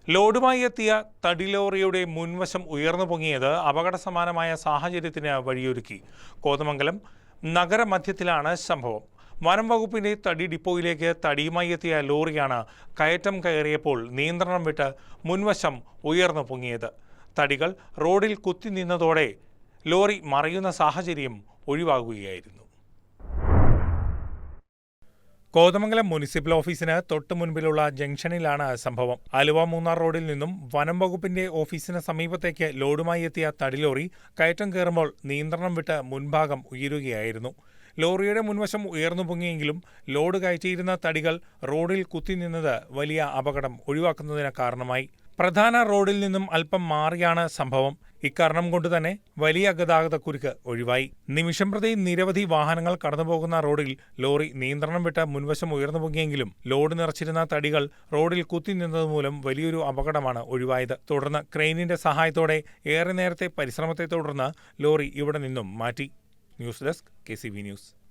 ലോഡുമായി എത്തിയ തടിലോറിയുടെ മുൻവശം ഉയർന്നു പൊങ്ങിയത് അപകടസമാനമായ സാഹചര്യത്തിന് വഴിയൊരുക്കി. കോതമംഗലം നഗരമധ്യത്തിലാണ് സംഭവം. വനം വകുപ്പിന്റെ തടി ഡിപ്പോയിലേക്ക് തടിയുമായി എത്തിയ ലോറിയാണ് കയറ്റം കയറിയപ്പോൾ നിയന്ത്രണം വിട്ട് മുൻവശം ഉയർന്നു പൊങ്ങിയത്. തടികൾ റോഡിൽ കുത്തി നിന്നതോടെ ലോറി മറിയുന്ന സാഹചര്യം ഒഴിവാകുകയായിരുന്നു. കോതമംഗലം മുനിസിപ്പൽ ഓഫീസിന് തൊട്ടു മുൻപിലുള്ള ജംഗ്ഷനിലാണ് സംഭവം. ആലുവ മൂന്നാർ റോഡിൽ നിന്നും വനം വകുപ്പിന്റെ ഓഫീസിന് സമീപത്തേക്ക് ലോഡുമായി എത്തിയ തടിലോറി കയറ്റം കയറുമ്പോൾ നിയന്ത്രണം വിട്ട് മുൻഭാഗം ഉയരുകയായിരുന്നു. ലോറിയുടെ മുൻവശം ഉയർന്നു പൊങ്ങിയെങ്കിലും ലോഡ് കയറ്റിയിരുന്ന തടികൾ റോഡിൽ കുത്തിനിന്നത് വലിയ അപകടം ഒഴിവാക്കുന്നതിന് കാരണമായി. പ്രധാന റോഡിൽ നിന്നും അല്പം മാറിയാണ് സംഭവം. ഇക്കാരണം കൊണ്ടുതന്നെ വലിയ ഗതാഗതക്കുരുക്ക് ഒഴിവായി. നിമിഷം പ്രതി നിരവധി വാഹനങ്ങൾ കടന്നുപോകുന്ന റോഡിൽ ലോറി നിയന്ത്രണം വിട്ട് മുൻവശം ഉയർന്നു പൊങ്ങിയെങ്കിലും ലോഡ് നിറച്ചിരുന്ന തടികൾ റോഡിൽ കുത്തിനിന്നതുമൂലം വലിയൊരു അപകടമാണ് ഒഴിവായത്. തുടർന്ന് ക്രെയിനിന്റെ സഹായത്തോടെ ഏറെ നേരത്തെ പരിശ്രമത്തെ തുടർന്ന് ലോറി ഇവിടെ നിന്നും മാറ്റി. News desk KCV news.